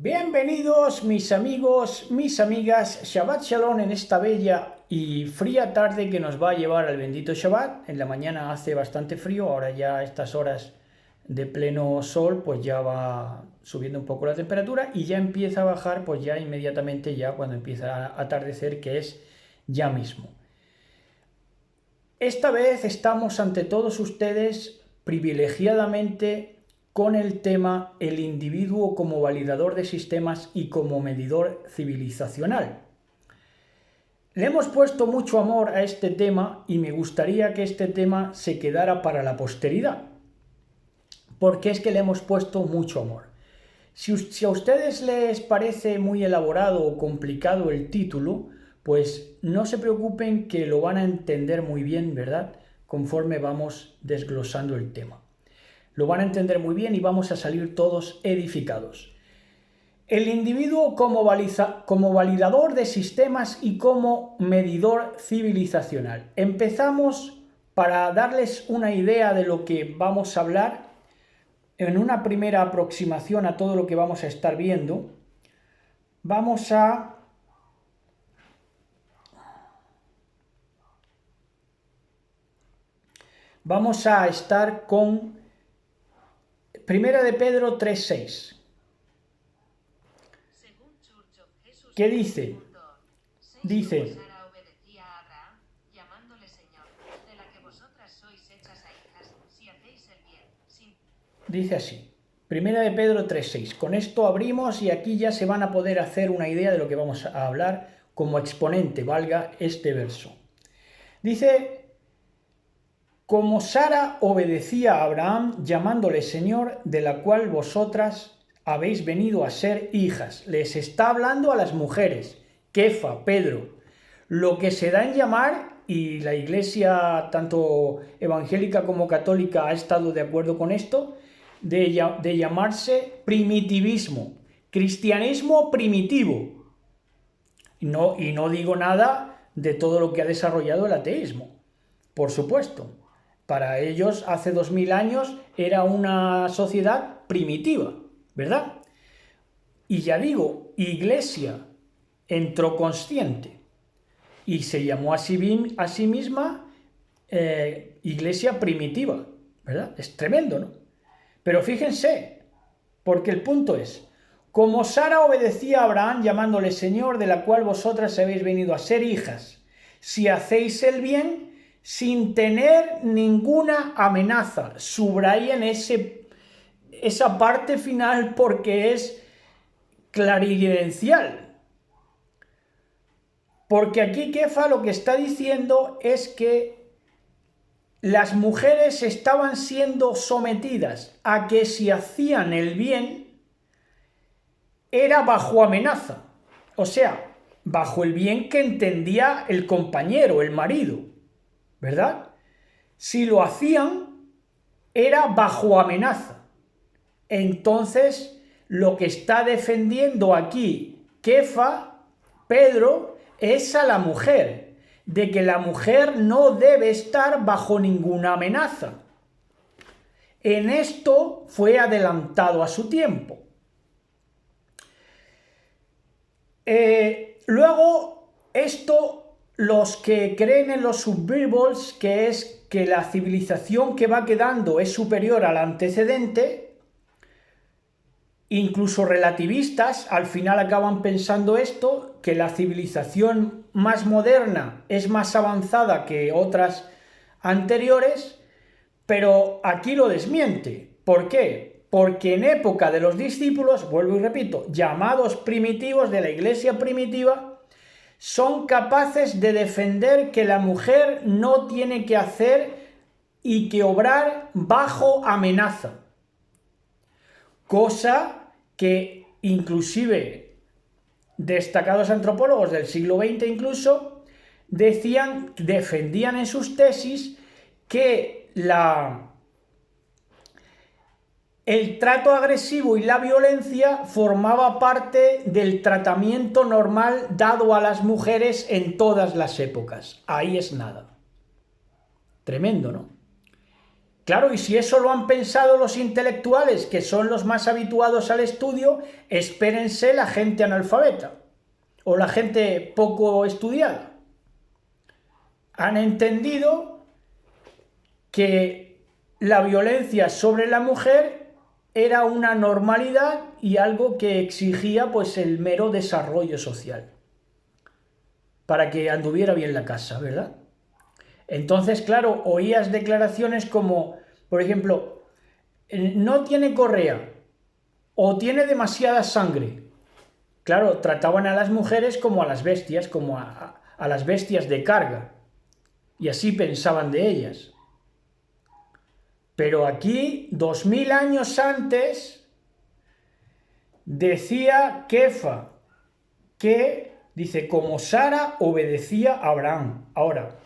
Bienvenidos mis amigos, mis amigas, Shabbat Shalom en esta bella y fría tarde que nos va a llevar al bendito Shabbat. En la mañana hace bastante frío, ahora ya a estas horas de pleno sol pues ya va subiendo un poco la temperatura y ya empieza a bajar pues ya inmediatamente ya cuando empieza a atardecer, que es ya mismo. Esta vez estamos ante todos ustedes privilegiadamente con el tema el individuo como validador de sistemas y como medidor civilizacional. Le hemos puesto mucho amor a este tema y me gustaría que este tema se quedara para la posteridad, porque es que le hemos puesto mucho amor. Si a ustedes les parece muy elaborado o complicado el título, pues no se preocupen que lo van a entender muy bien, ¿verdad? Conforme vamos desglosando el tema. Lo van a entender muy bien y vamos a salir todos edificados. El individuo como validador de sistemas y como medidor civilizacional. Empezamos para darles una idea de lo que vamos a hablar. En una primera aproximación a todo lo que vamos a estar viendo, vamos a estar con Primera de Pedro 3:6. ¿Qué dice? Dice, dice así, Primera de Pedro 3:6. Con esto abrimos y aquí ya se van a poder hacer una idea de lo que vamos a hablar como exponente, valga este verso. Dice, como Sara obedecía a Abraham llamándole Señor, de la cual vosotras habéis venido a ser hijas. Les está hablando a las mujeres, Kefa, Pedro, lo que se da en llamar, y la Iglesia tanto evangélica como católica ha estado de acuerdo con esto, de llamarse primitivismo, cristianismo primitivo. Y no digo nada de todo lo que ha desarrollado el ateísmo, por supuesto. Para ellos, hace 2000 años, era una sociedad primitiva, ¿verdad? Y ya digo, Iglesia entró consciente y se llamó a sí misma Iglesia primitiva, ¿verdad? Es tremendo, ¿no? Pero fíjense, porque el punto es, como Sara obedecía a Abraham llamándole Señor, de la cual vosotras habéis venido a ser hijas, si hacéis el bien, sin tener ninguna amenaza. Subrayen esa parte final porque es clarividencial. Porque aquí Kefa lo que está diciendo es que las mujeres estaban siendo sometidas a que si hacían el bien era bajo amenaza. O sea, bajo el bien que entendía el compañero, el marido, ¿verdad? Si lo hacían, era bajo amenaza. Entonces, lo que está defendiendo aquí Kefa, Pedro, es a la mujer, de que la mujer no debe estar bajo ninguna amenaza. En esto fue adelantado a su tiempo. Luego, esto, los que creen en los subvivals, que es que la civilización que va quedando es superior al antecedente, incluso relativistas, al final acaban pensando esto, que la civilización más moderna es más avanzada que otras anteriores, pero aquí lo desmiente. ¿Por qué? Porque en época de los discípulos, vuelvo y repito, llamados primitivos de la Iglesia primitiva, son capaces de defender que la mujer no tiene que hacer y que obrar bajo amenaza. Cosa que inclusive destacados antropólogos del siglo XX incluso defendían en sus tesis que el trato agresivo y la violencia formaba parte del tratamiento normal dado a las mujeres en todas las épocas. Ahí es nada. Tremendo, ¿no? Claro, y si eso lo han pensado los intelectuales, que son los más habituados al estudio, espérense la gente analfabeta o la gente poco estudiada. Han entendido que la violencia sobre la mujer era una normalidad y algo que exigía pues el mero desarrollo social para que anduviera bien la casa, ¿verdad? Entonces, claro, oías declaraciones como, por ejemplo, no tiene correa o tiene demasiada sangre. Claro, trataban a las mujeres como a las bestias, como a las bestias de carga. Y así pensaban de ellas. Pero aquí, 2000 años antes, decía Kefa que, dice, como Sara obedecía a Abraham. Ahora,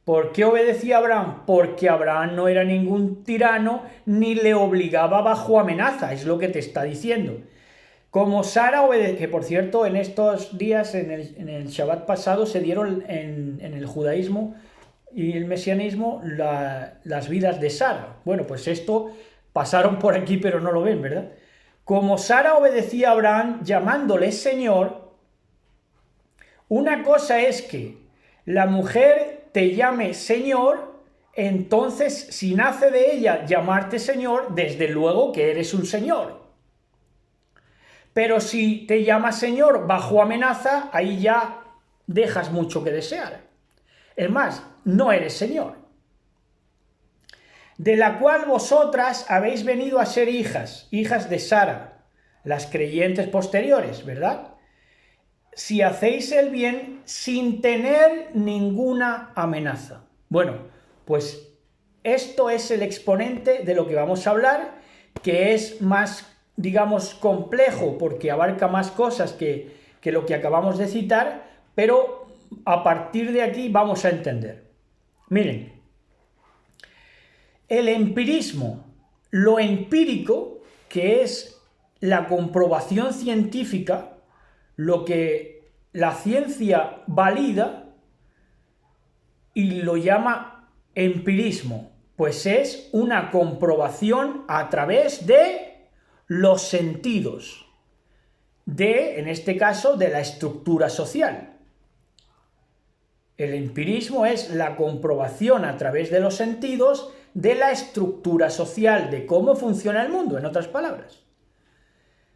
¿por qué obedecía a Abraham? Porque Abraham no era ningún tirano ni le obligaba bajo amenaza, es lo que te está diciendo. Como Sara obedecía, que por cierto en estos días, en el Shabbat pasado, se dieron en el judaísmo y el mesianismo las vidas de Sara. Bueno, pues esto pasaron por aquí pero no lo ven, ¿verdad? Como Sara obedecía a Abraham llamándole Señor, una cosa es que la mujer te llame Señor, entonces si nace de ella llamarte Señor, desde luego que eres un Señor. Pero si te llama Señor bajo amenaza, ahí ya dejas mucho que desear. Es más, no eres Señor. De la cual vosotras habéis venido a ser hijas, hijas de Sara, las creyentes posteriores, ¿verdad? Si hacéis el bien sin tener ninguna amenaza. Bueno, pues esto es el exponente de lo que vamos a hablar, que es más, digamos, complejo porque abarca más cosas que lo que acabamos de citar, pero a partir de aquí vamos a entender. Miren, el empirismo, lo empírico, que es la comprobación científica, lo que la ciencia valida y lo llama empirismo, pues es una comprobación a través de los sentidos, en este caso, de la estructura social. El empirismo es la comprobación a través de los sentidos de la estructura social, de cómo funciona el mundo, en otras palabras.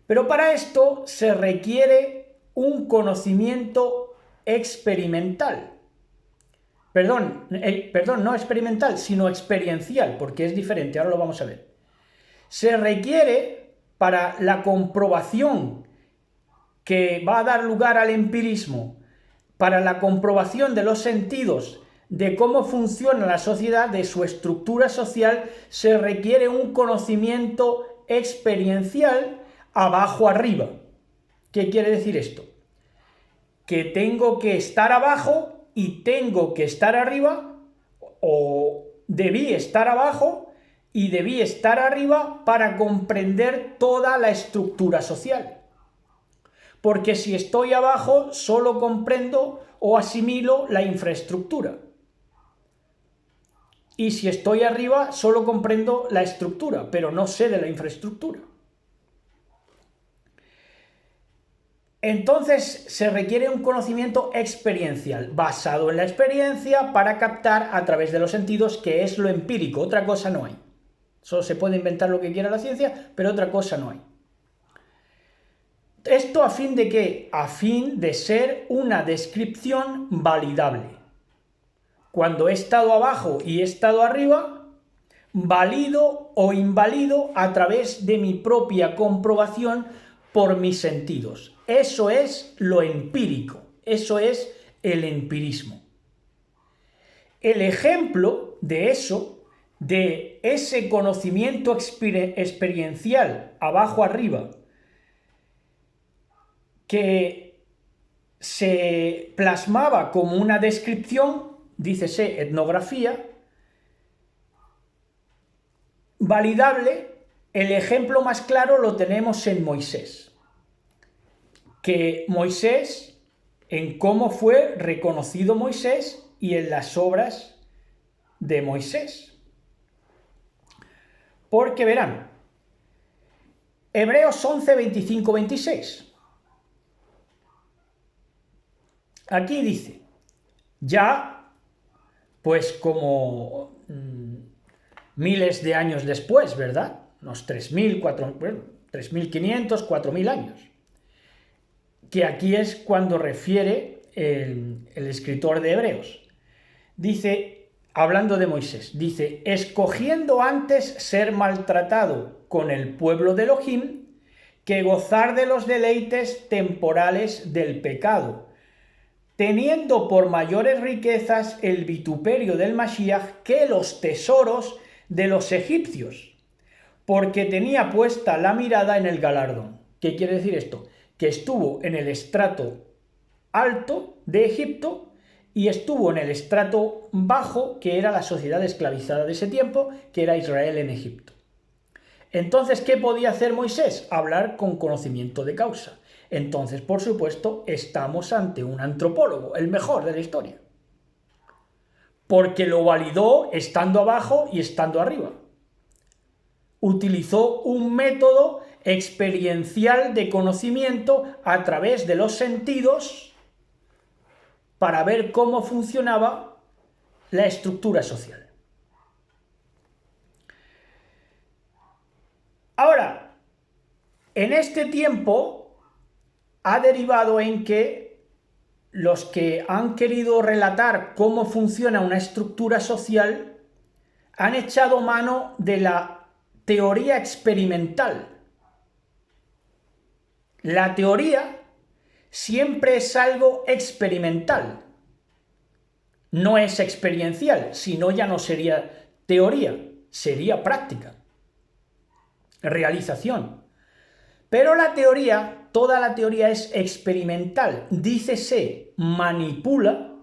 Pero para esto se requiere un conocimiento experimental. Perdón, no experimental, sino experiencial, porque es diferente, ahora lo vamos a ver. Se requiere para la comprobación que va a dar lugar al empirismo, para la comprobación de los sentidos, de cómo funciona la sociedad, de su estructura social, se requiere un conocimiento experiencial abajo arriba. ¿Qué quiere decir esto? Que tengo que estar abajo y tengo que estar arriba, o debí estar abajo y debí estar arriba para comprender toda la estructura social. Porque si estoy abajo solo comprendo o asimilo la infraestructura. Y si estoy arriba solo comprendo la estructura, pero no sé de la infraestructura. Entonces se requiere un conocimiento experiencial, basado en la experiencia para captar a través de los sentidos, que es lo empírico, otra cosa no hay. Solo se puede inventar lo que quiera la ciencia, pero otra cosa no hay. ¿Esto a fin de qué? A fin de ser una descripción validable. Cuando he estado abajo y he estado arriba, valido o invalido a través de mi propia comprobación por mis sentidos. Eso es lo empírico, eso es el empirismo. El ejemplo de eso, de ese conocimiento experiencial abajo arriba, que se plasmaba como una descripción, dícese etnografía, validable, el ejemplo más claro lo tenemos en Moisés. Que Moisés, en cómo fue reconocido Moisés y en las obras de Moisés. porque verán, Hebreos 11, 25, 26. Aquí dice, ya, pues como miles de años después, ¿verdad? Unos 3.000, 3.500, 4.000 años. Que aquí es cuando refiere el escritor de Hebreos. Dice, hablando de Moisés, dice, escogiendo antes ser maltratado con el pueblo de Elohim que gozar de los deleites temporales del pecado, teniendo por mayores riquezas el vituperio del Mashiach que los tesoros de los egipcios, porque tenía puesta la mirada en el galardón. ¿Qué quiere decir esto? Que estuvo en el estrato alto de Egipto y estuvo en el estrato bajo, que era la sociedad esclavizada de ese tiempo, que era Israel en Egipto. Entonces, ¿qué podía hacer Moisés? Hablar con conocimiento de causa. Entonces, por supuesto, estamos ante un antropólogo, el mejor de la historia. Porque lo validó estando abajo y estando arriba. Utilizó un método experiencial de conocimiento a través de los sentidos para ver cómo funcionaba la estructura social. Ahora, en este tiempo ha derivado en que los que han querido relatar cómo funciona una estructura social han echado mano de la teoría experimental. La teoría siempre es algo experimental, no es experiencial, si no ya no sería teoría, sería práctica, realización. Pero la teoría, toda la teoría es experimental, dícese, manipula,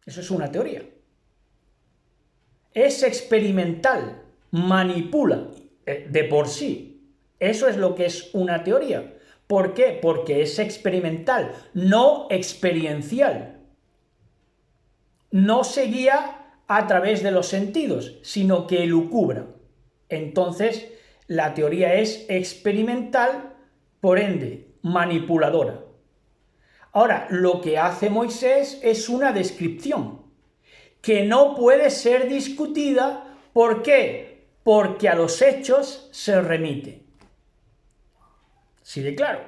eso es una teoría. Es experimental, manipula de por sí. Eso es lo que es una teoría. ¿Por qué? Porque es experimental, no experiencial. No se guía a través de los sentidos, sino que elucubra. Entonces, la teoría es experimental, por ende, manipuladora. Ahora, lo que hace Moisés es una descripción que no puede ser discutida. ¿Por qué? Porque a los hechos se remite. Sí, de claro.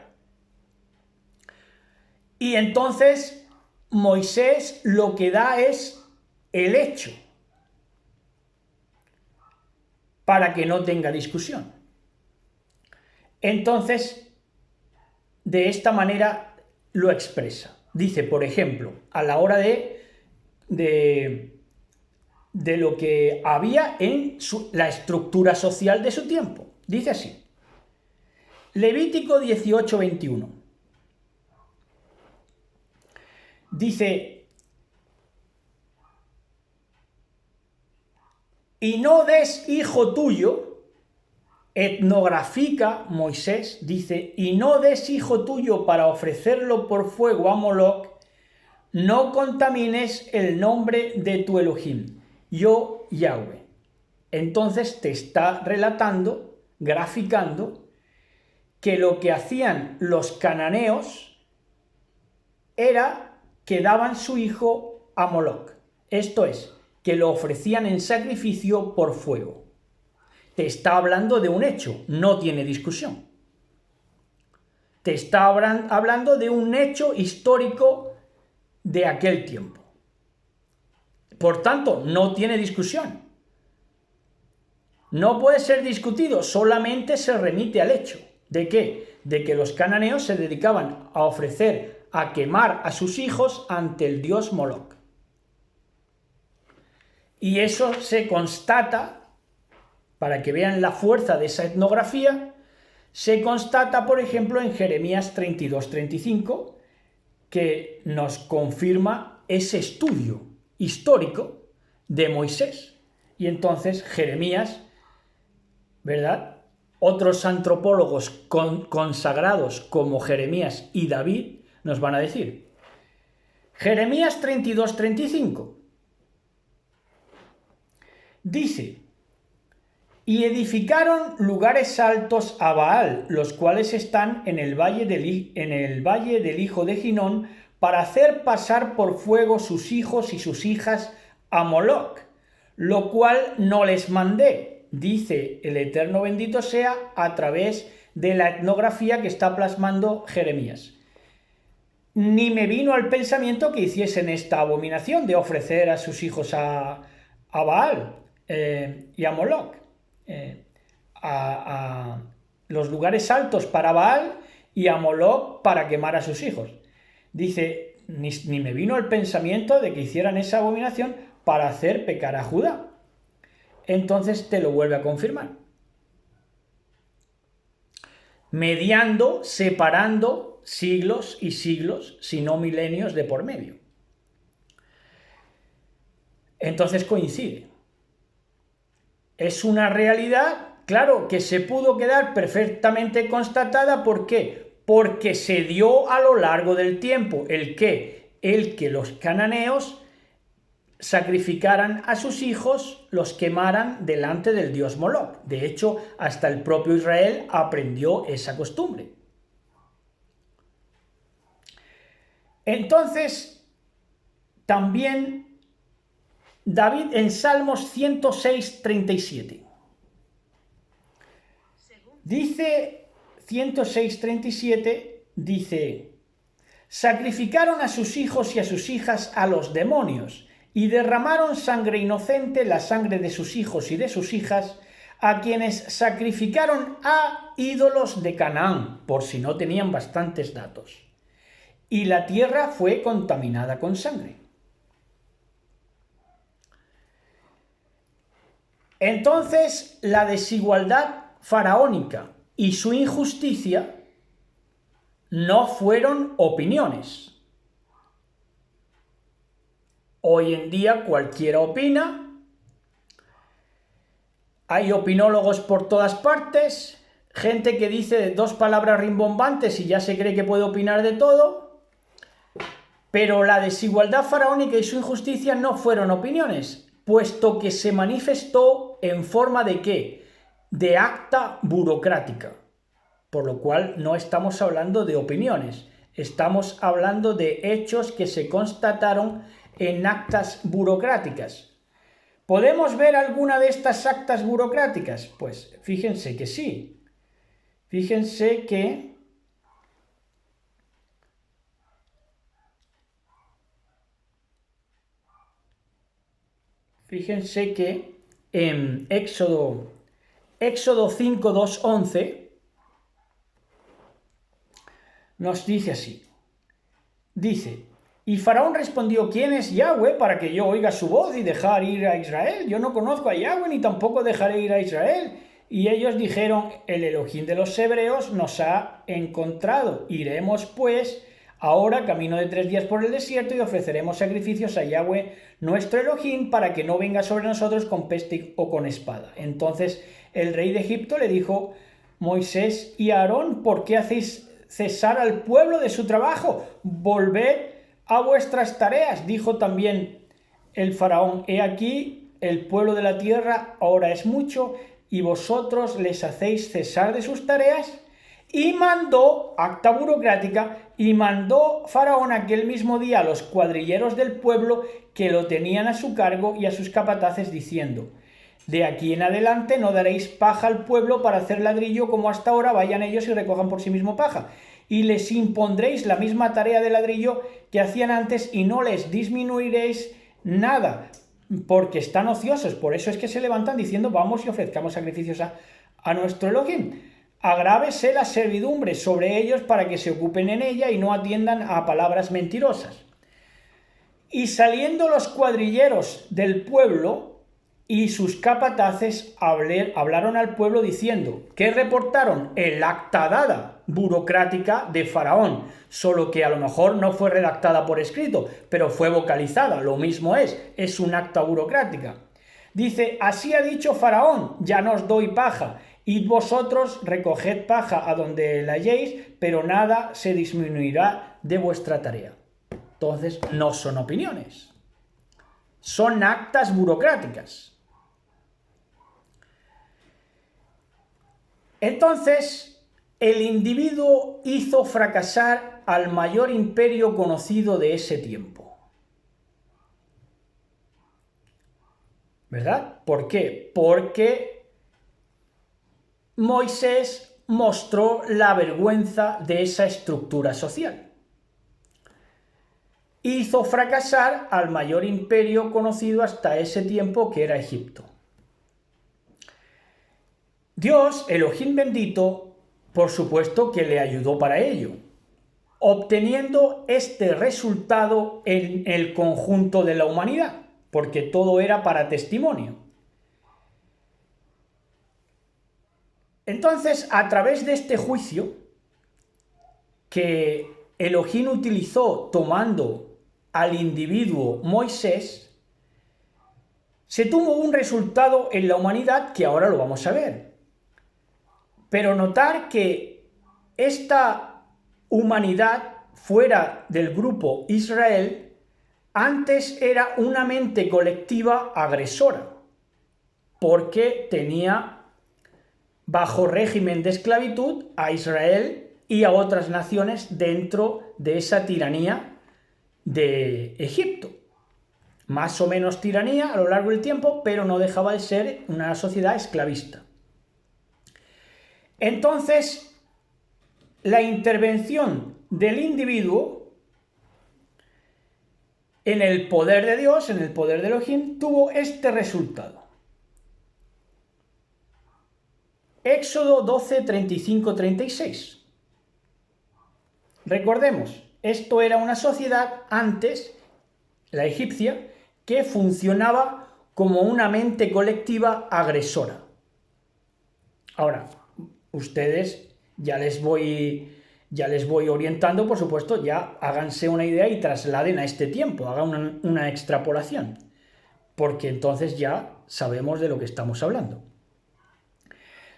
Y entonces Moisés lo que da es el hecho para que no tenga discusión. Entonces, de esta manera lo expresa. Dice, por ejemplo, a la hora de lo que había en la estructura social de su tiempo. Dice así. Levítico 18, 21. Dice, y no des hijo tuyo, etnografica Moisés, dice, y no des hijo tuyo para ofrecerlo por fuego a Moloc, no contamines el nombre de tu Elohim, yo Yahweh. Entonces te está relatando, graficando, que lo que hacían los cananeos era que daban su hijo a Moloc. Esto es, que lo ofrecían en sacrificio por fuego. Te está hablando de un hecho, no tiene discusión. Te está hablando de un hecho histórico de aquel tiempo. Por tanto, no tiene discusión. No puede ser discutido, solamente se remite al hecho. ¿De qué? De que los cananeos se dedicaban a ofrecer, a quemar a sus hijos ante el dios Moloc. Y eso se constata, para que vean la fuerza de esa etnografía, se constata, por ejemplo, en Jeremías 32-35, que nos confirma ese estudio histórico de Moisés. Y entonces Jeremías, ¿verdad? Otros antropólogos consagrados como Jeremías y David nos van a decir. Jeremías 32-35 dice, y edificaron lugares altos a Baal, los cuales están en el valle del hijo de Ginón, para hacer pasar por fuego sus hijos y sus hijas a Moloc, lo cual no les mandé, dice el Eterno bendito sea, a través de la etnografía que está plasmando Jeremías. Ni me vino al pensamiento que hiciesen esta abominación de ofrecer a sus hijos a Baal y a Moloc, a los lugares altos para Baal y a Moloc para quemar a sus hijos. Dice, ni me vino el pensamiento de que hicieran esa abominación para hacer pecar a Judá. Entonces te lo vuelve a confirmar. Mediando, separando siglos y siglos, si no milenios de por medio. Entonces coincide. Es una realidad, claro, que se pudo quedar perfectamente constatada. ¿Por qué? Porque se dio a lo largo del tiempo el que los cananeos sacrificaran a sus hijos, los quemaran delante del dios Moloc. De hecho, hasta el propio Israel aprendió esa costumbre. Entonces, también David en Salmos 106, 37. Dice 106, 37, dice: sacrificaron a sus hijos y a sus hijas a los demonios, y derramaron sangre inocente, la sangre de sus hijos y de sus hijas, a quienes sacrificaron a ídolos de Canaán, por si no tenían bastantes datos. Y la tierra fue contaminada con sangre. Entonces, la desigualdad faraónica y su injusticia no fueron opiniones. Hoy en día cualquiera opina, hay opinólogos por todas partes, gente que dice dos palabras rimbombantes y ya se cree que puede opinar de todo, pero la desigualdad faraónica y su injusticia no fueron opiniones, puesto que se manifestó en forma de ¿qué? De acta burocrática, por lo cual no estamos hablando de opiniones, estamos hablando de hechos que se constataron en actas burocráticas. ¿Podemos ver alguna de estas actas burocráticas? Pues fíjense que sí. Fíjense que en Éxodo 5, 2, 11 nos dice así. Dice: y Faraón respondió: ¿quién es Yahweh para que yo oiga su voz y dejar ir a Israel? Yo no conozco a Yahweh ni tampoco dejaré ir a Israel. Y ellos dijeron: el Elohim de los hebreos nos ha encontrado. Iremos pues ahora camino de 3 días por el desierto y ofreceremos sacrificios a Yahweh nuestro Elohim para que no venga sobre nosotros con peste o con espada. Entonces el rey de Egipto le dijo: Moisés y Aarón, ¿por qué hacéis cesar al pueblo de su trabajo? Volved a vuestras tareas. Dijo también el faraón: he aquí, el pueblo de la tierra ahora es mucho, y vosotros les hacéis cesar de sus tareas. Y mandó, acta burocrática, y mandó Faraón aquel mismo día a los cuadrilleros del pueblo que lo tenían a su cargo y a sus capataces, diciendo: de aquí en adelante no daréis paja al pueblo para hacer ladrillo como hasta ahora, vayan ellos y recojan por sí mismo paja. Y les impondréis la misma tarea de ladrillo que hacían antes y no les disminuiréis nada, porque están ociosos. Por eso es que se levantan diciendo: vamos y ofrezcamos sacrificios a nuestro Elohim. Agrávese la servidumbre sobre ellos para que se ocupen en ella y no atiendan a palabras mentirosas. Y saliendo los cuadrilleros del pueblo y sus capataces hablaron al pueblo diciendo, que reportaron el acta dada burocrática de Faraón, solo que a lo mejor no fue redactada por escrito, pero fue vocalizada, lo mismo es un acta burocrática. Dice: así ha dicho Faraón, ya no os doy paja, id vosotros, recoged paja a donde la halléis, pero nada se disminuirá de vuestra tarea. Entonces, no son opiniones, son actas burocráticas. Entonces, el individuo hizo fracasar al mayor imperio conocido de ese tiempo. ¿Verdad? ¿Por qué? Porque Moisés mostró la vergüenza de esa estructura social. Hizo fracasar al mayor imperio conocido hasta ese tiempo, que era Egipto. Dios, Elohim bendito, por supuesto que le ayudó para ello, obteniendo este resultado en el conjunto de la humanidad, porque todo era para testimonio. Entonces, a través de este juicio que Elohim utilizó tomando al individuo Moisés, se tuvo un resultado en la humanidad que ahora lo vamos a ver. Pero notar que esta humanidad fuera del grupo Israel antes era una mente colectiva agresora, porque tenía bajo régimen de esclavitud a Israel y a otras naciones dentro de esa tiranía de Egipto. Más o menos tiranía a lo largo del tiempo, pero no dejaba de ser una sociedad esclavista. Entonces, la intervención del individuo en el poder de Dios, en el poder de Elohim, tuvo este resultado. Éxodo 12, 35, 36. Recordemos, esto era una sociedad antes, la egipcia, que funcionaba como una mente colectiva agresora. Ahora, ustedes ya les voy orientando, por supuesto, ya háganse una idea y trasladen a este tiempo, hagan una extrapolación, porque entonces ya sabemos de lo que estamos hablando.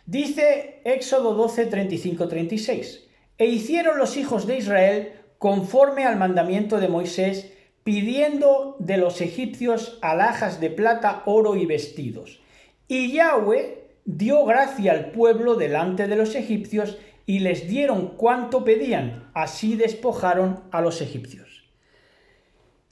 Dice Éxodo 12, 35, 36, e hicieron los hijos de Israel conforme al mandamiento de Moisés, pidiendo de los egipcios alhajas de plata, oro y vestidos. Y Yahweh dio gracia al pueblo delante de los egipcios y les dieron cuanto pedían, así despojaron a los egipcios.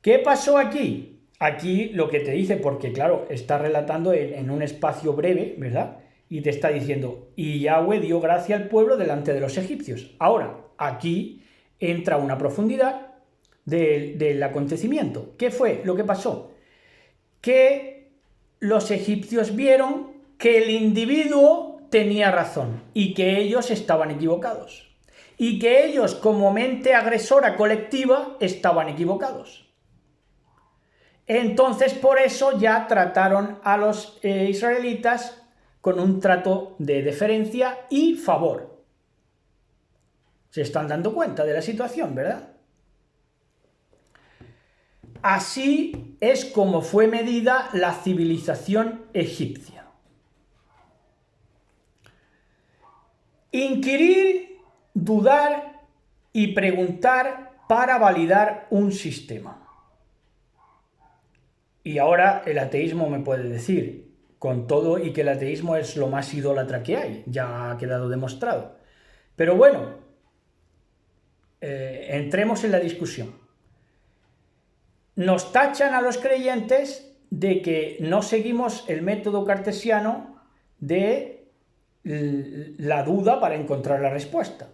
¿Qué pasó aquí? Aquí lo que te dice, porque claro, está relatando en un espacio breve, ¿verdad? Y te está diciendo, y Yahweh dio gracia al pueblo delante de los egipcios. Ahora, aquí entra una profundidad del acontecimiento. ¿Qué fue lo que pasó? Que los egipcios vieron que el individuo tenía razón y que ellos estaban equivocados. Y que ellos, como mente agresora colectiva, estaban equivocados. Entonces, por eso ya trataron a los israelitas con un trato de deferencia y favor. Se están dando cuenta de la situación, ¿verdad? Así es como fue medida la civilización egipcia. Inquirir, dudar y preguntar para validar un sistema. Y ahora el ateísmo me puede decir, con todo y que el ateísmo es lo más idólatra que hay, ya ha quedado demostrado. Pero bueno, entremos en la discusión. Nos tachan a los creyentes de que no seguimos el método cartesiano de la duda para encontrar la respuesta.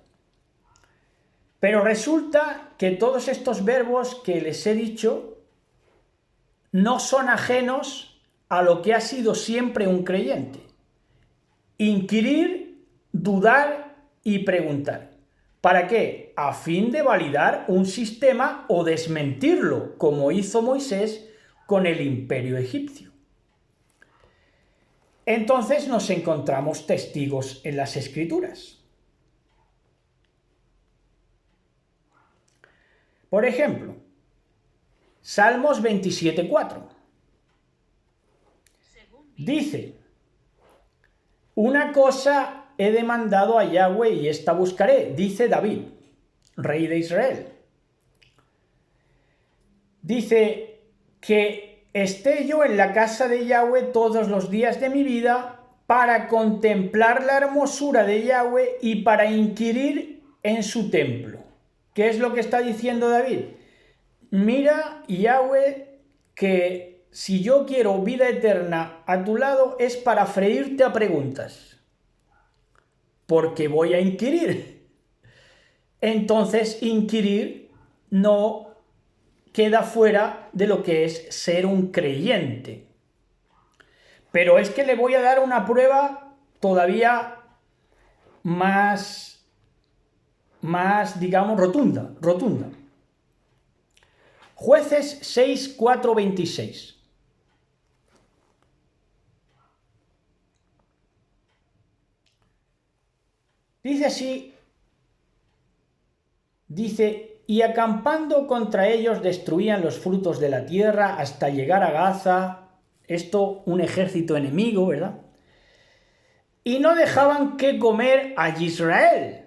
Pero resulta que todos estos verbos que les he dicho no son ajenos a lo que ha sido siempre un creyente: inquirir, dudar y preguntar. ¿Para qué? A fin de validar un sistema o desmentirlo, como hizo Moisés con el imperio egipcio. Entonces nos encontramos testigos en las Escrituras. Por ejemplo, Salmos 27:4. Dice: una cosa he demandado a Yahweh y esta buscaré, dice David, rey de Israel. Dice: que esté yo en la casa de Yahweh todos los días de mi vida para contemplar la hermosura de Yahweh y para inquirir en su templo. ¿Qué es lo que está diciendo David? Mira, Yahweh, que si yo quiero vida eterna a tu lado es para freírte a preguntas, porque voy a inquirir. Entonces, inquirir no queda fuera de lo que es ser un creyente. Pero es que le voy a dar una prueba todavía más digamos, rotunda. Jueces 6, 4, 26. Dice así, y acampando contra ellos destruían los frutos de la tierra hasta llegar a Gaza, esto un ejército enemigo, ¿verdad? Y no dejaban que comer a Israel,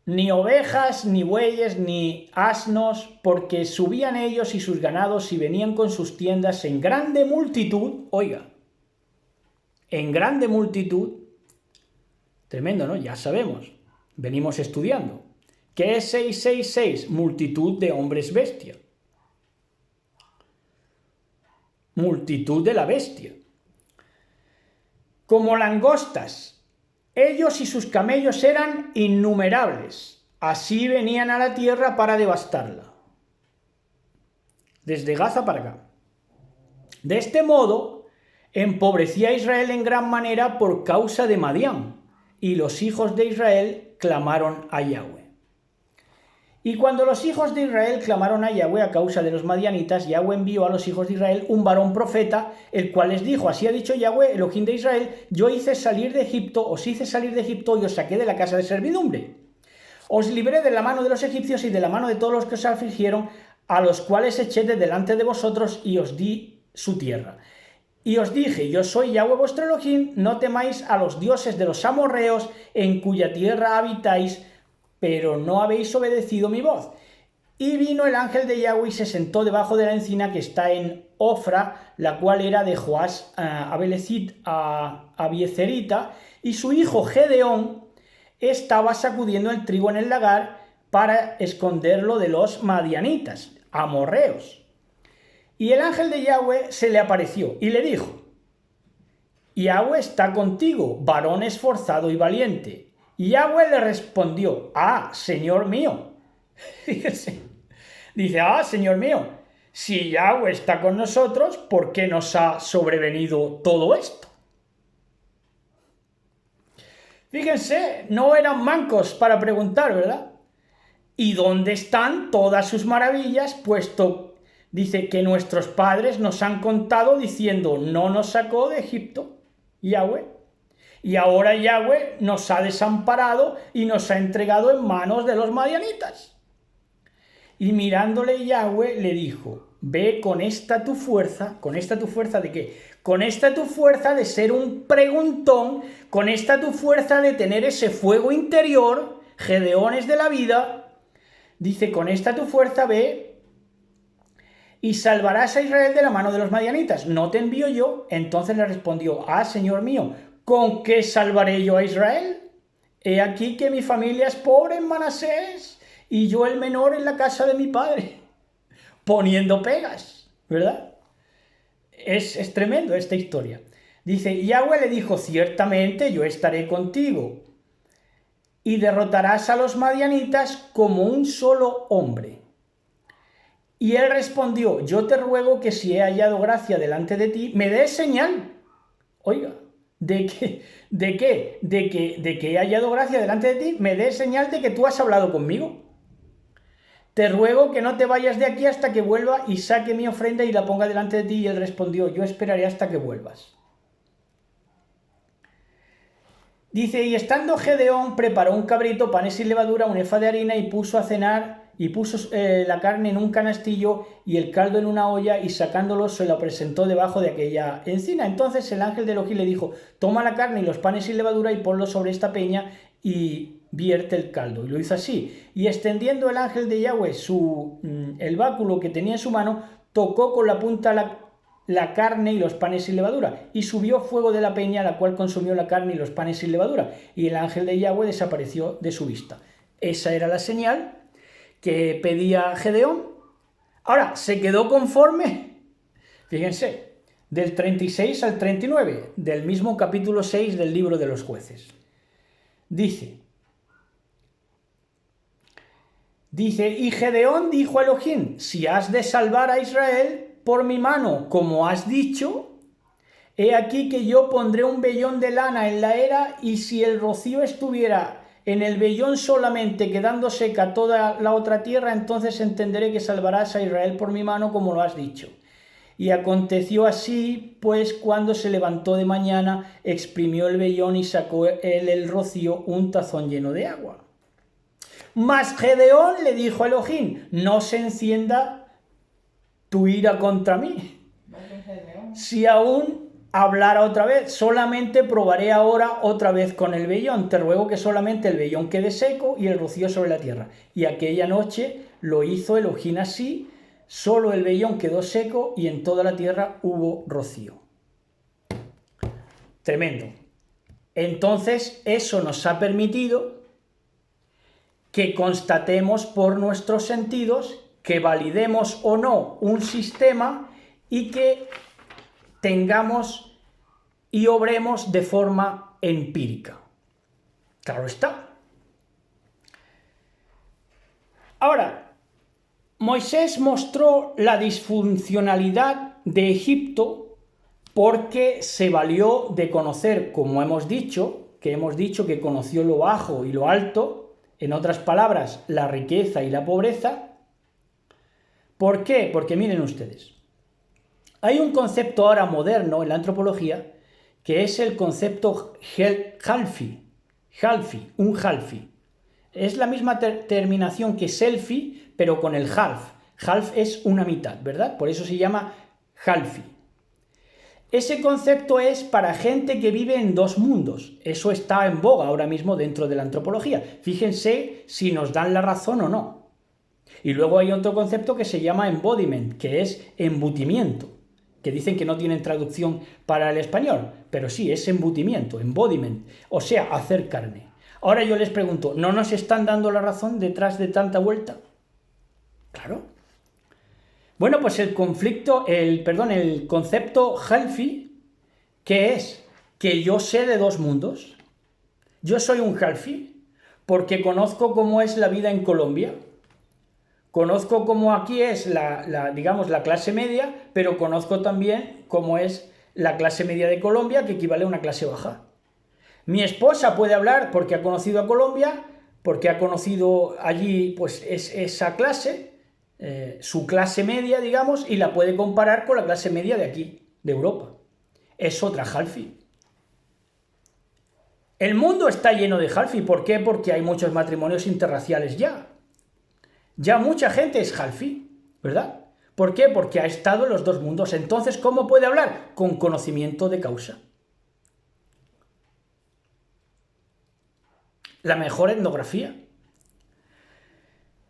ni ovejas, ni bueyes, ni asnos, porque subían ellos y sus ganados y venían con sus tiendas en grande multitud, oiga, en grande multitud, tremendo, ¿no? Ya sabemos, venimos estudiando. ¿Qué es 666? Multitud de hombres bestia. Multitud de la bestia. Como langostas. Ellos y sus camellos eran innumerables. Así venían a la tierra para devastarla. Desde Gaza para acá. De este modo, empobrecía a Israel en gran manera por causa de Madián, y los hijos de Israel clamaron a Yahweh. Y cuando los hijos de Israel clamaron a Yahweh a causa de los madianitas, Yahweh envió a los hijos de Israel un varón profeta, el cual les dijo, así ha dicho Yahweh, Elohim de Israel, os hice salir de Egipto y os saqué de la casa de servidumbre. Os libré de la mano de los egipcios y de la mano de todos los que os afligieron, a los cuales eché de delante de vosotros y os di su tierra. Y os dije, yo soy Yahweh vuestro Elohim, no temáis a los dioses de los amorreos, en cuya tierra habitáis, pero no habéis obedecido mi voz. Y vino el ángel de Yahweh y se sentó debajo de la encina que está en Ofra, la cual era de Joás Abiezerita, y su hijo Gedeón estaba sacudiendo el trigo en el lagar para esconderlo de los madianitas, amorreos. Y el ángel de Yahweh se le apareció y le dijo, Yahweh está contigo, varón esforzado y valiente. Y Yahweh le respondió, Señor mío. Fíjese, dice, Señor mío, si Yahweh está con nosotros, ¿por qué nos ha sobrevenido todo esto? Fíjense, no eran mancos para preguntar, ¿verdad? ¿Y dónde están todas sus maravillas? Puesto, dice, que nuestros padres nos han contado diciendo, no nos sacó de Egipto, Yahweh. Y ahora Yahweh nos ha desamparado y nos ha entregado en manos de los madianitas. Y mirándole Yahweh le dijo, ve con esta tu fuerza ¿de qué? Con esta tu fuerza de ser un preguntón, con esta tu fuerza de tener ese fuego interior, Gedeones de la vida, dice, con esta tu fuerza ve y salvarás a Israel de la mano de los madianitas. ¿No te envío yo? Entonces le respondió, Señor mío, ¿con qué salvaré yo a Israel? He aquí que mi familia es pobre en Manasés y yo el menor en la casa de mi padre, poniendo pegas, ¿verdad? Es tremendo esta historia. Dice, Yahweh le dijo, ciertamente yo estaré contigo y derrotarás a los madianitas como un solo hombre. Y él respondió, yo te ruego que si he hallado gracia delante de ti, me des señal. Oiga, ¿de qué he hallado gracia delante de ti? Me des señal de que tú has hablado conmigo. Te ruego que no te vayas de aquí hasta que vuelva y saque mi ofrenda y la ponga delante de ti. Y él respondió, yo esperaré hasta que vuelvas. Dice, y estando Gedeón, preparó un cabrito, panes sin levadura, un efa de harina y puso a cenar, y puso la carne en un canastillo y el caldo en una olla, y sacándolo se lo presentó debajo de aquella encina. Entonces el ángel de Elohim le dijo, toma la carne y los panes sin levadura y ponlo sobre esta peña y vierte el caldo. Y lo hizo así. Y extendiendo el ángel de Yahweh el báculo que tenía en su mano, tocó con la punta la carne y los panes sin levadura, y subió fuego de la peña, la cual consumió la carne y los panes sin levadura, y el ángel de Yahweh desapareció de su vista. Esa era la señal que pedía Gedeón. Ahora, ¿se quedó conforme? Fíjense, del 36 al 39, del mismo capítulo 6 del libro de los jueces. Dice, y Gedeón dijo a Elohim, si has de salvar a Israel por mi mano, como has dicho, he aquí que yo pondré un vellón de lana en la era, y si el rocío estuviera en el vellón solamente, quedando seca toda la otra tierra, entonces entenderé que salvarás a Israel por mi mano, como lo has dicho. Y aconteció así, pues cuando se levantó de mañana, exprimió el vellón y sacó el rocío un tazón lleno de agua. Mas Gedeón le dijo a Elohim, no se encienda tu ira contra mí. Si aún hablara otra vez, solamente probaré ahora otra vez con el vellón. Te ruego que solamente el vellón quede seco y el rocío sobre la tierra. Y aquella noche lo hizo Elohim así, solo el vellón quedó seco y en toda la tierra hubo rocío. Tremendo. Entonces, eso nos ha permitido que constatemos por nuestros sentidos, que validemos o no un sistema y que tengamos y obremos de forma empírica. Claro está. Ahora, Moisés mostró la disfuncionalidad de Egipto porque se valió de conocer, como hemos dicho que conoció lo bajo y lo alto, en otras palabras, la riqueza y la pobreza. ¿Por qué? Porque miren ustedes, hay un concepto ahora moderno en la antropología que es el concepto Halfi, un Halfi. Es la misma terminación que selfie, pero con el half. Half es una mitad, ¿verdad? Por eso se llama Halfi. Ese concepto es para gente que vive en dos mundos. Eso está en boga ahora mismo dentro de la antropología. Fíjense si nos dan la razón o no. Y luego hay otro concepto que se llama embodiment, que es embutimiento, que dicen que no tienen traducción para el español, pero sí, es embutimiento, embodiment, o sea, hacer carne. Ahora yo les pregunto, ¿no nos están dando la razón detrás de tanta vuelta? Claro. Bueno, pues el concepto Halfi, ¿qué es? Que yo sé de dos mundos. Yo soy un Halfi porque conozco cómo es la vida en Colombia, conozco cómo aquí es digamos, la clase media, pero conozco también cómo es la clase media de Colombia, que equivale a una clase baja. Mi esposa puede hablar porque ha conocido a Colombia, porque ha conocido allí pues esa clase, su clase media, digamos, y la puede comparar con la clase media de aquí, de Europa. Es otra Halfi. El mundo está lleno de Halfi. ¿Por qué? Porque hay muchos matrimonios interraciales ya. Ya mucha gente es Halfi, ¿verdad? ¿Por qué? Porque ha estado en los dos mundos. Entonces, ¿cómo puede hablar? Con conocimiento de causa. La mejor etnografía.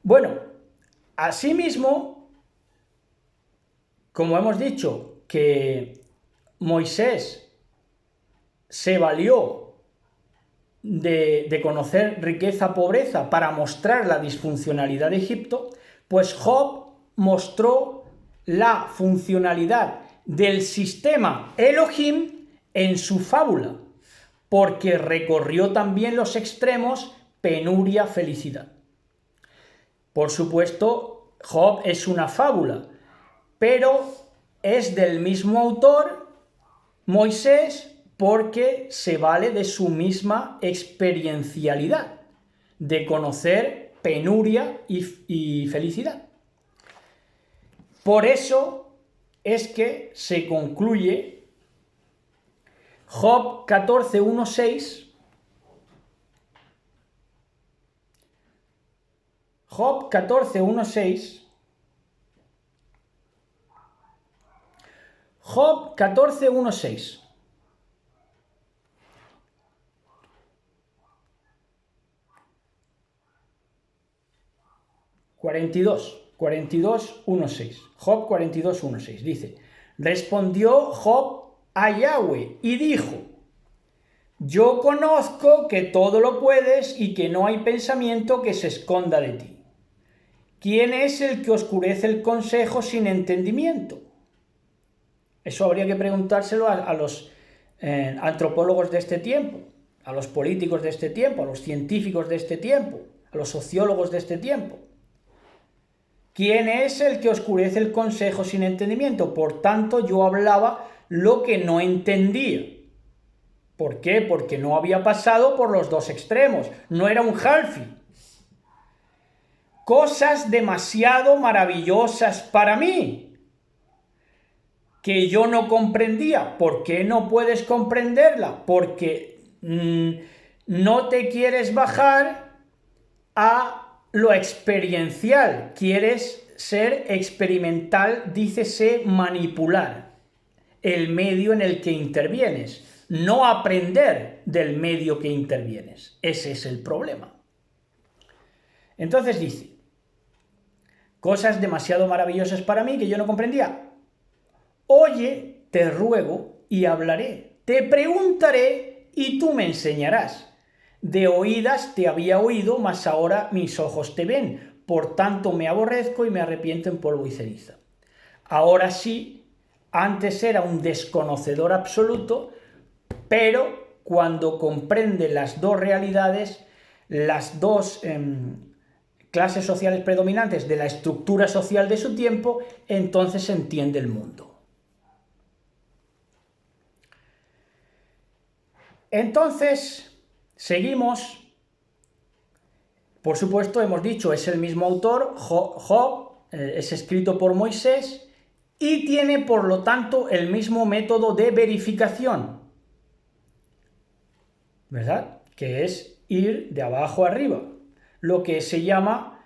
Bueno, asimismo, como hemos dicho que Moisés se valió de conocer riqueza, pobreza para mostrar la disfuncionalidad de Egipto, pues Job mostró la funcionalidad del sistema Elohim en su fábula, porque recorrió también los extremos penuria, felicidad. Por supuesto, Job es una fábula, pero es del mismo autor, Moisés, porque se vale de su misma experiencialidad, de conocer penuria y felicidad. Por eso es que se concluye Job 14:1-6. Job 14:1-6. Job 14:1-6. Job 42:1-6 dice: Respondió Job a Yahweh y dijo: yo conozco que todo lo puedes y que no hay pensamiento que se esconda de ti. ¿Quién es el que oscurece el consejo sin entendimiento? Eso habría que preguntárselo a los antropólogos de este tiempo, a los políticos de este tiempo, a los científicos de este tiempo, a los sociólogos de este tiempo. ¿Quién es el que oscurece el consejo sin entendimiento? Por tanto, yo hablaba lo que no entendía. ¿Por qué? Porque no había pasado por los dos extremos, no era un halfi. Cosas demasiado maravillosas para mí, que yo no comprendía. ¿Por qué no puedes comprenderla? Porque no te quieres bajar a lo experiencial, quieres ser experimental, dícese manipular el medio en el que intervienes, no aprender del medio que intervienes. Ese es el problema. Entonces dice, cosas demasiado maravillosas para mí que yo no comprendía. Oye, te ruego y hablaré, te preguntaré y tú me enseñarás. De oídas te había oído, mas ahora mis ojos te ven. Por tanto me aborrezco y me arrepiento en polvo y ceniza. Ahora sí, antes era un desconocedor absoluto, pero cuando comprende las dos realidades, las dos clases sociales predominantes de la estructura social de su tiempo, entonces entiende el mundo. Entonces, seguimos. Por supuesto, hemos dicho, es el mismo autor, Job, es escrito por Moisés y tiene, por lo tanto, el mismo método de verificación, ¿verdad? Que es ir de abajo arriba, lo que se llama,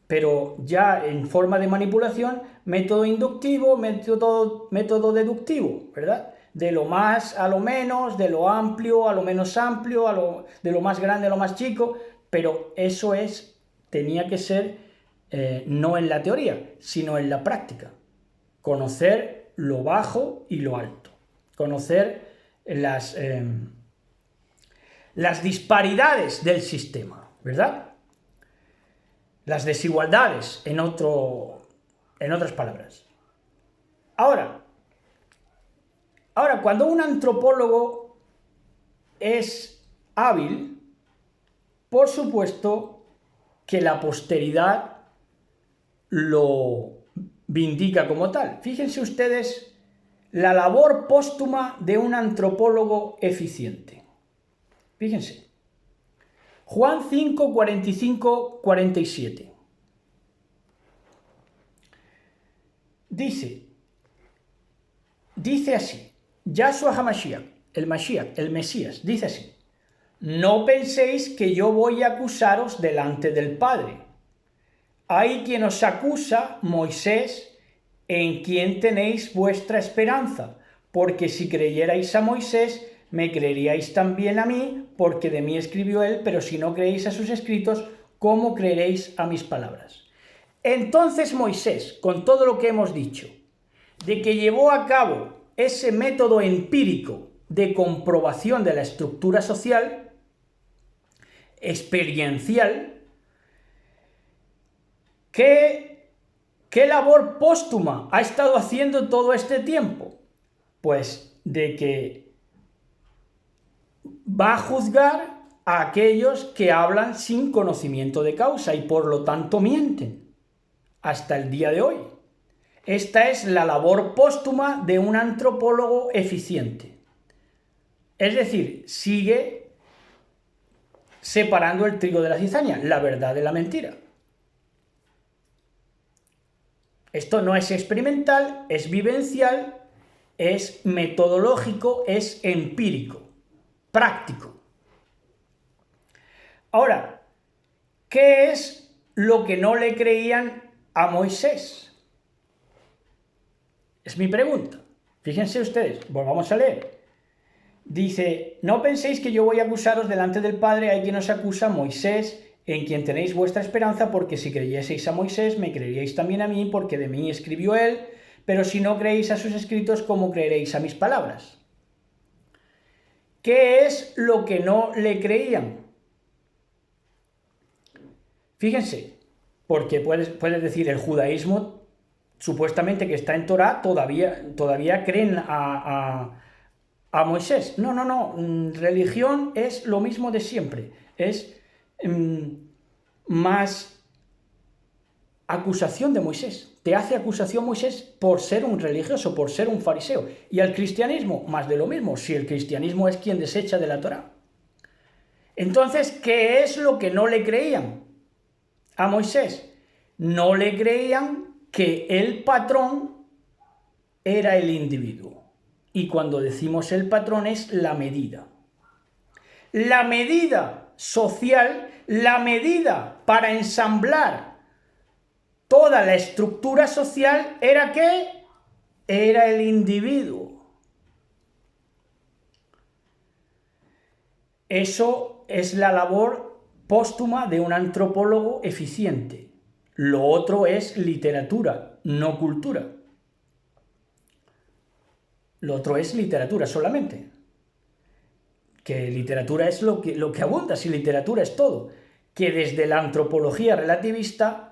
pero ya en forma de manipulación, método inductivo, método deductivo, ¿verdad? De lo más a lo menos, de lo amplio a lo menos amplio, de lo más grande a lo más chico, pero eso tenía que ser no en la teoría, sino en la práctica. Conocer lo bajo y lo alto, conocer las disparidades del sistema, ¿verdad? Las desigualdades, en otras palabras. Ahora, cuando un antropólogo es hábil, por supuesto que la posteridad lo vindica como tal. Fíjense ustedes la labor póstuma de un antropólogo eficiente. Fíjense. Juan 5, 45, 47. Dice así, Yahshua HaMashiach, el Mashiach, el Mesías, dice así: no penséis que yo voy a acusaros delante del Padre. Hay quien os acusa, Moisés, en quien tenéis vuestra esperanza, porque si creyerais a Moisés, me creeríais también a mí, porque de mí escribió él, pero si no creéis a sus escritos, ¿cómo creeréis a mis palabras? Entonces Moisés, con todo lo que hemos dicho, de que llevó a cabo ese método empírico de comprobación de la estructura social, experiencial, ¿qué labor póstuma ha estado haciendo todo este tiempo? Pues de que va a juzgar a aquellos que hablan sin conocimiento de causa y por lo tanto mienten hasta el día de hoy. Esta es la labor póstuma de un antropólogo eficiente. Es decir, sigue separando el trigo de la cizaña, la verdad de la mentira. Esto no es experimental, es vivencial, es metodológico, es empírico, práctico. Ahora, ¿qué es lo que no le creían a Moisés? Es mi pregunta. Fíjense ustedes, volvamos a leer. Dice, no penséis que yo voy a acusaros delante del Padre, hay quien os acusa, Moisés, en quien tenéis vuestra esperanza, porque si creyeseis a Moisés, me creeríais también a mí, porque de mí escribió él, Pero si no creéis a sus escritos, ¿cómo creeréis a mis palabras? ¿Qué es lo que no le creían? Fíjense, porque puedes decir, el judaísmo supuestamente que está en Torá, todavía creen a Moisés. No, no, no, religión es lo mismo de siempre, es más acusación de Moisés. Te hace acusación Moisés por ser un religioso, por ser un fariseo. Y al cristianismo, más de lo mismo, si el cristianismo es quien desecha de la Torá. Entonces, ¿qué es lo que no le creían a Moisés? No le creían que el patrón era el individuo. Y cuando decimos el patrón es la medida. La medida social, la medida para ensamblar toda la estructura social era ¿qué? Era el individuo. Eso es la labor póstuma de un antropólogo eficiente. Lo otro es literatura, no cultura. Lo otro es literatura solamente. Que literatura es lo que abunda, si literatura es todo. Que desde la antropología relativista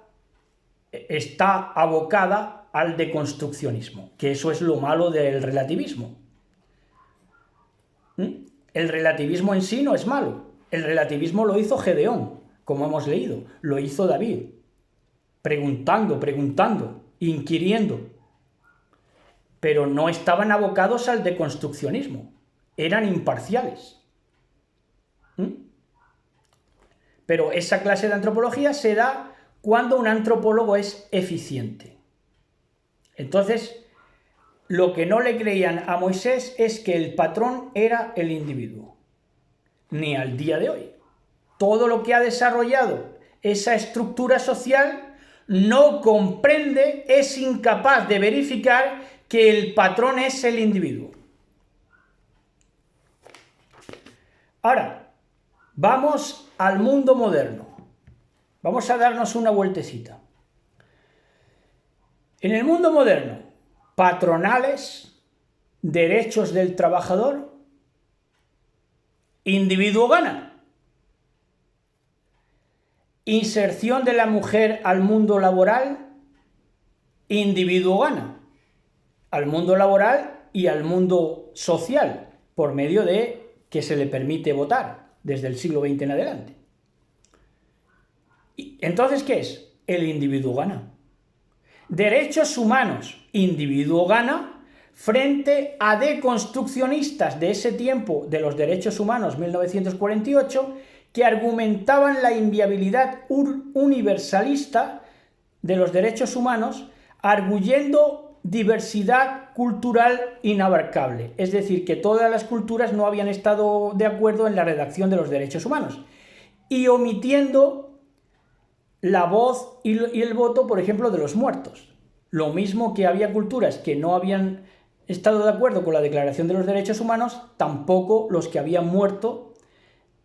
está abocada al deconstruccionismo, que eso es lo malo del relativismo. El relativismo en sí no es malo. El relativismo lo hizo Gedeón, como hemos leído, lo hizo David, preguntando, inquiriendo. Pero no estaban abocados al deconstruccionismo, eran imparciales. Pero esa clase de antropología se da cuando un antropólogo es eficiente. Entonces, lo que no le creían a Moisés es que el patrón era el individuo, ni al día de hoy. Todo lo que ha desarrollado esa estructura social no comprende, es incapaz de verificar que el patrón es el individuo. Ahora, vamos al mundo moderno. Vamos a darnos una vueltecita. En el mundo moderno, patronales, derechos del trabajador, individuo gana. Inserción de la mujer al mundo laboral, individuo gana. Al mundo laboral y al mundo social, por medio de que se le permite votar desde el siglo XX en adelante. Entonces, ¿qué es? El individuo gana. Derechos humanos, individuo gana, frente a deconstruccionistas de ese tiempo de los derechos humanos, 1948, que argumentaban la inviabilidad universalista de los derechos humanos, arguyendo diversidad cultural inabarcable, es decir, que todas las culturas no habían estado de acuerdo en la redacción de los derechos humanos, y omitiendo la voz y el voto, por ejemplo, de los muertos. Lo mismo que había culturas que no habían estado de acuerdo con la Declaración de los Derechos Humanos, tampoco los que habían muerto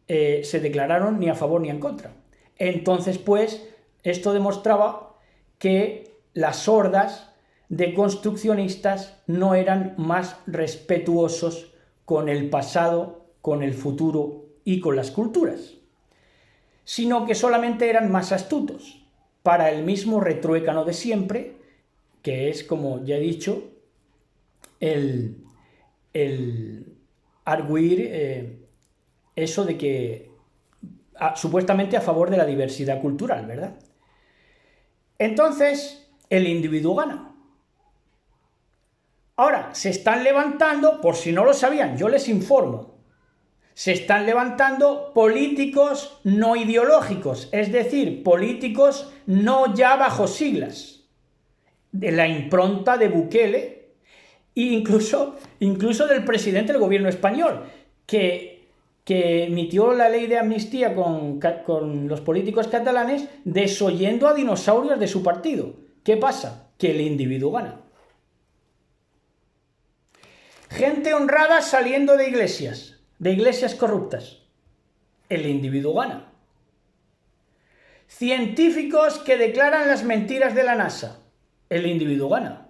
se declararon ni a favor ni en contra. Entonces, pues, esto demostraba que las hordas deconstruccionistas no eran más respetuosos con el pasado, con el futuro y con las culturas, sino que solamente eran más astutos para el mismo retruécano de siempre, que es, como ya he dicho, el arguir eso de que supuestamente a favor de la diversidad cultural, ¿verdad? Entonces, el individuo gana. Ahora, se están levantando, por si no lo sabían, yo les informo, se están levantando políticos no ideológicos, es decir, políticos no ya bajo siglas, de la impronta de Bukele e incluso del presidente del gobierno español, que emitió la ley de amnistía con los políticos catalanes, desoyendo a dinosaurios de su partido. ¿Qué pasa? Que el individuo gana. Gente honrada saliendo de iglesias corruptas. El individuo gana. Científicos que declaran las mentiras de la NASA. El individuo gana.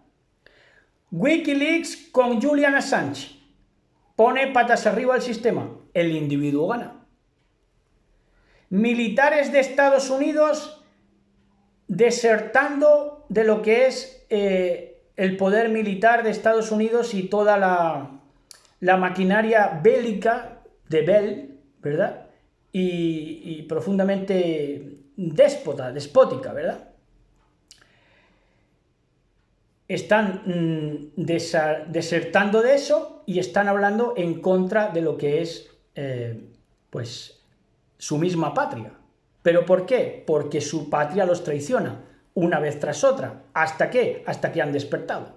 Wikileaks con Julian Assange. Pone patas arriba al sistema. El individuo gana. Militares de Estados Unidos desertando de lo que es el poder militar de Estados Unidos y toda la maquinaria bélica de Bell, ¿verdad? Y profundamente despótica, ¿verdad? Están desertando de eso y están hablando en contra de lo que es pues su misma patria. ¿Pero por qué? Porque su patria los traiciona una vez tras otra. ¿Hasta qué? Hasta que han despertado.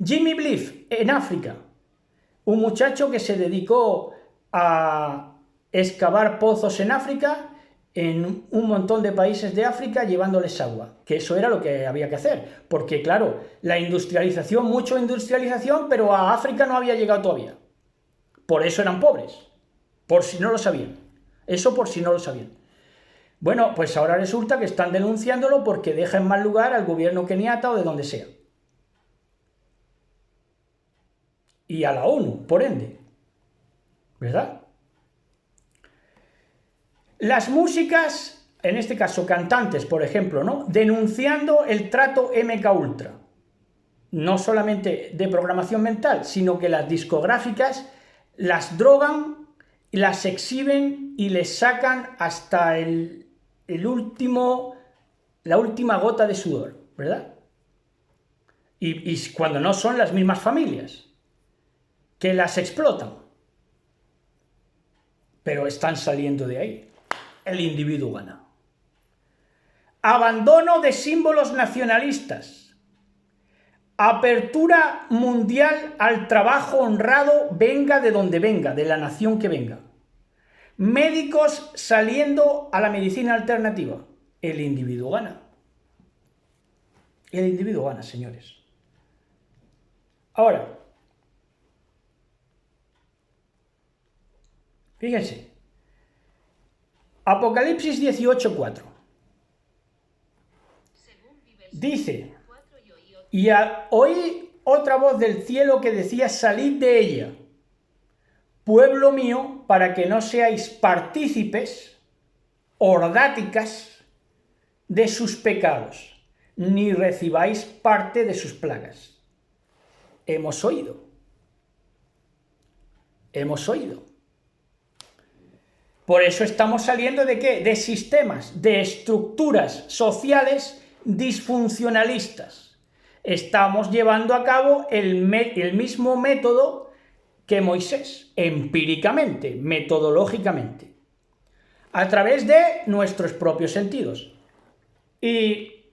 Jimmy Bliff, en África, un muchacho que se dedicó a excavar pozos en África, en un montón de países de África, llevándoles agua, que eso era lo que había que hacer, porque claro, la industrialización, mucha industrialización, pero a África no había llegado todavía. Por eso eran pobres, por si no lo sabían. Eso por si no lo sabían. Bueno, pues ahora resulta que están denunciándolo porque deja en mal lugar al gobierno keniata o de donde sea. Y a la ONU, por ende. ¿Verdad? Las músicas, en este caso cantantes, por ejemplo, ¿no? Denunciando el trato MK Ultra. No solamente de programación mental, sino que las discográficas las drogan, las exhiben y les sacan hasta la última gota de sudor, ¿verdad? Y cuando no son las mismas familias, que las explotan, pero están saliendo de ahí. El individuo gana. Abandono de símbolos nacionalistas. Apertura mundial al trabajo honrado, venga de donde venga, de la nación que venga. Médicos saliendo a la medicina alternativa. El individuo gana. El individuo gana, señores. Ahora, fíjense. Apocalipsis 18:4. Dice, y oí otra voz del cielo que decía, salid de ella, pueblo mío, para que no seáis partícipes, ordáticas, de sus pecados, ni recibáis parte de sus plagas. Hemos oído. Hemos oído. Por eso estamos saliendo ¿de qué? De sistemas, de estructuras sociales disfuncionalistas. Estamos llevando a cabo el mismo método que Moisés, empíricamente, metodológicamente, a través de nuestros propios sentidos. Y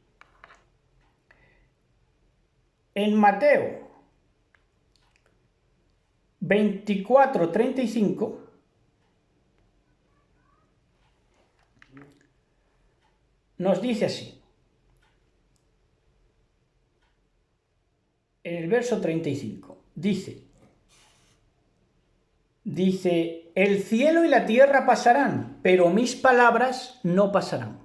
en Mateo 24:35 nos dice así, en el verso 35, dice, el cielo y la tierra pasarán, pero mis palabras no pasarán.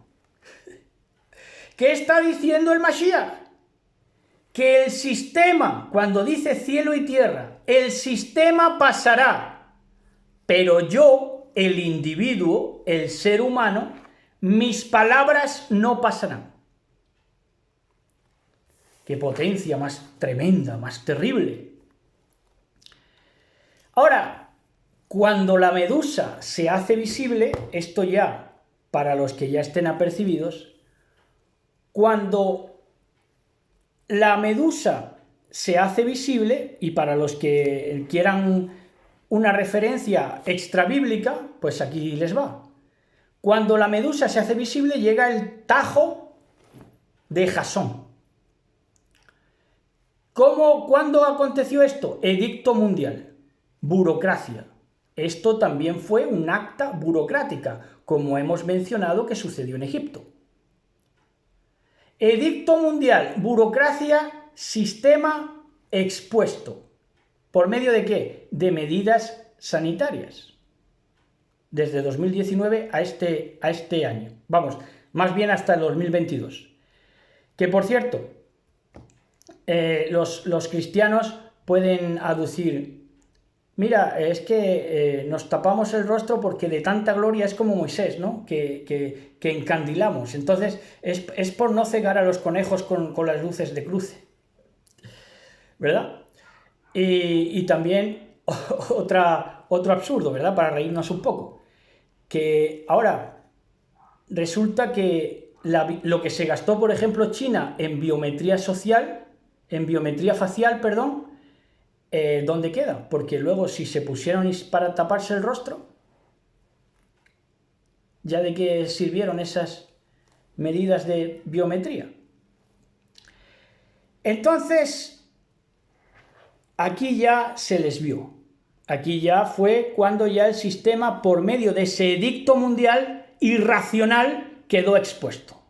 ¿Qué está diciendo el Mashiach? Que el sistema, cuando dice cielo y tierra, el sistema pasará, pero yo, el individuo, el ser humano, mis palabras no pasarán. Qué potencia más tremenda, más terrible. Ahora, cuando la medusa se hace visible, esto ya, para los que ya estén apercibidos, cuando la medusa se hace visible, y para los que quieran una referencia extrabíblica, pues aquí les va. Cuando la medusa se hace visible, llega el tajo de Jasón. ¿Cuándo aconteció esto? Edicto mundial, burocracia. Esto también fue un acta burocrática, como hemos mencionado que sucedió en Egipto. Edicto mundial, burocracia, sistema expuesto. ¿Por medio de qué? De medidas sanitarias. Desde 2019 a este año. Vamos, más bien hasta el 2022. Que por cierto, los cristianos pueden aducir, mira, es que nos tapamos el rostro porque de tanta gloria es como Moisés, ¿no? Que encandilamos. Entonces es por no cegar a los conejos con las luces de cruce, ¿verdad? Y también otro absurdo, ¿verdad? Para reírnos un poco. Que ahora resulta que lo que se gastó, por ejemplo, China en biometría social, en biometría facial, perdón, ¿dónde queda? Porque luego si se pusieron para taparse el rostro, ¿ya de qué sirvieron esas medidas de biometría? Entonces, aquí ya se les vio. Aquí ya fue cuando ya el sistema, por medio de ese edicto mundial irracional, quedó expuesto.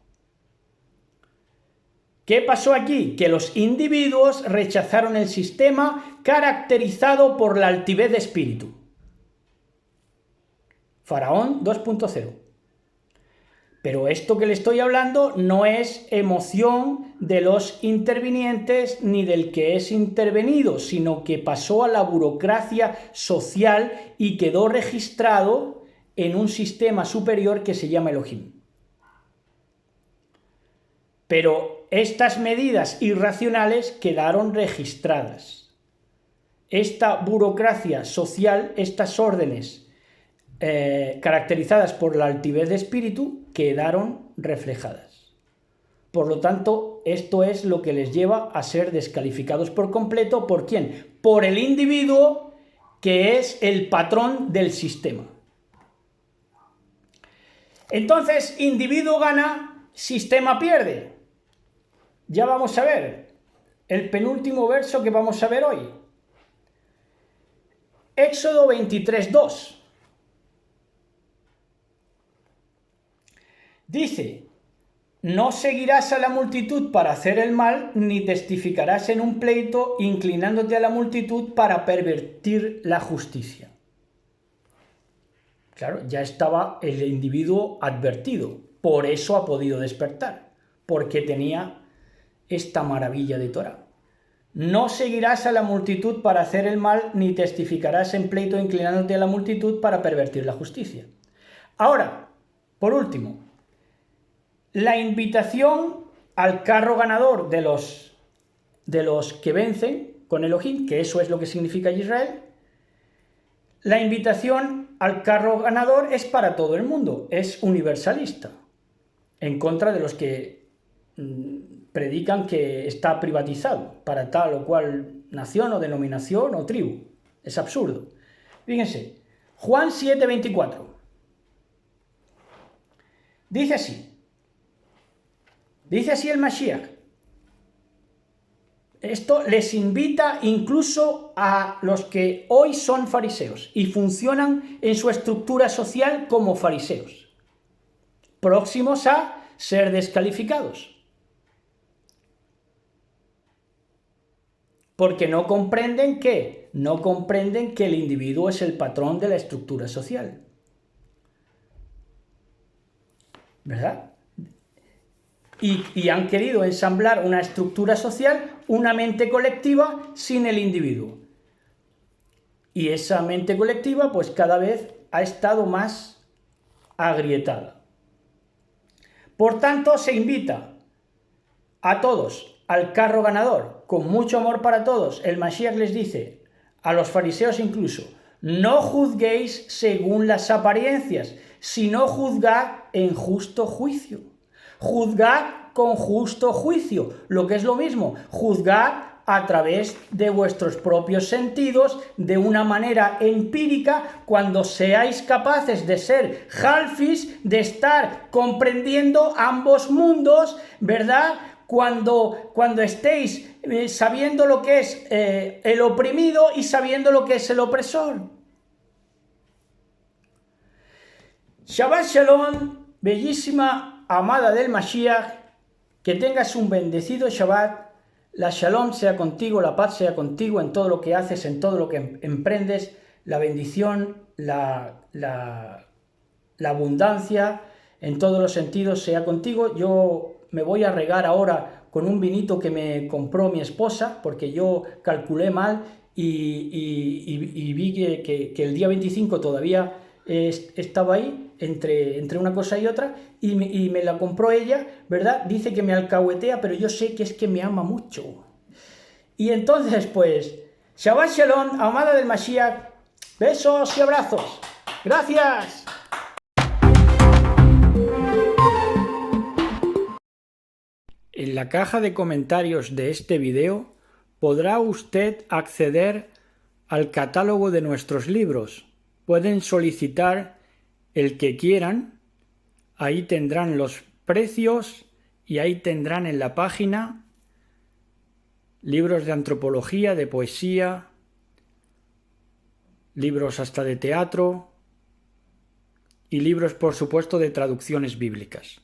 ¿Qué pasó aquí? Que los individuos rechazaron el sistema caracterizado por la altivez de espíritu. Faraón 2.0. Pero esto que le estoy hablando no es emoción de los intervinientes ni del que es intervenido, sino que pasó a la burocracia social y quedó registrado en un sistema superior que se llama Elohim. Pero estas medidas irracionales quedaron registradas. Esta burocracia social, estas órdenes caracterizadas por la altivez de espíritu, quedaron reflejadas. Por lo tanto, esto es lo que les lleva a ser descalificados por completo. ¿Por quién? Por el individuo, que es el patrón del sistema. Entonces, individuo gana, sistema pierde. Ya vamos a ver el penúltimo verso que vamos a ver hoy. Éxodo 23:2. Dice: no seguirás a la multitud para hacer el mal, ni testificarás en un pleito inclinándote a la multitud para pervertir la justicia. Claro, ya estaba el individuo advertido, por eso ha podido despertar, porque tenía esta maravilla de Torah. No seguirás a la multitud para hacer el mal, ni testificarás en pleito inclinándote a la multitud para pervertir la justicia. Ahora, por último, la invitación al carro ganador de los que vencen con Elohim, que eso es lo que significa Israel. La invitación al carro ganador es para todo el mundo, es universalista, en contra de los que predican que está privatizado para tal o cual nación o denominación o tribu. Es absurdo. Fíjense, Juan 7:24. Dice así el Mashiach. Esto les invita incluso a los que hoy son fariseos y funcionan en su estructura social como fariseos, próximos a ser descalificados, porque no comprenden que el individuo es el patrón de la estructura social, ¿verdad? Y han querido ensamblar una estructura social, una mente colectiva sin el individuo. Y esa mente colectiva pues cada vez ha estado más agrietada. Por tanto, se invita a todos al carro ganador, con mucho amor para todos. El Mashiach les dice, a los fariseos incluso, no juzguéis según las apariencias, sino juzgad en justo juicio. Juzgad con justo juicio, lo que es lo mismo, juzgad a través de vuestros propios sentidos, de una manera empírica, cuando seáis capaces de ser halfis, de estar comprendiendo ambos mundos, ¿verdad? Cuando estéis sabiendo lo que es el oprimido y sabiendo lo que es el opresor. Shabbat Shalom, bellísima amada del Mashiach, que tengas un bendecido Shabbat, la Shalom sea contigo, la paz sea contigo en todo lo que haces, en todo lo que emprendes, la bendición, la abundancia, en todos los sentidos sea contigo. Yo me voy a regar ahora con un vinito que me compró mi esposa, porque yo calculé mal y vi que el día 25 todavía estaba ahí, entre una cosa y otra, y me la compró ella, ¿verdad? Dice que me alcahuetea, pero yo sé que es que me ama mucho. Y entonces, pues, Shabbat Shalom, amada del Mashiach, besos y abrazos. ¡Gracias! En la caja de comentarios de este video podrá usted acceder al catálogo de nuestros libros. Pueden solicitar el que quieran, ahí tendrán los precios y ahí tendrán en la página libros de antropología, de poesía, libros hasta de teatro y libros, por supuesto, de traducciones bíblicas.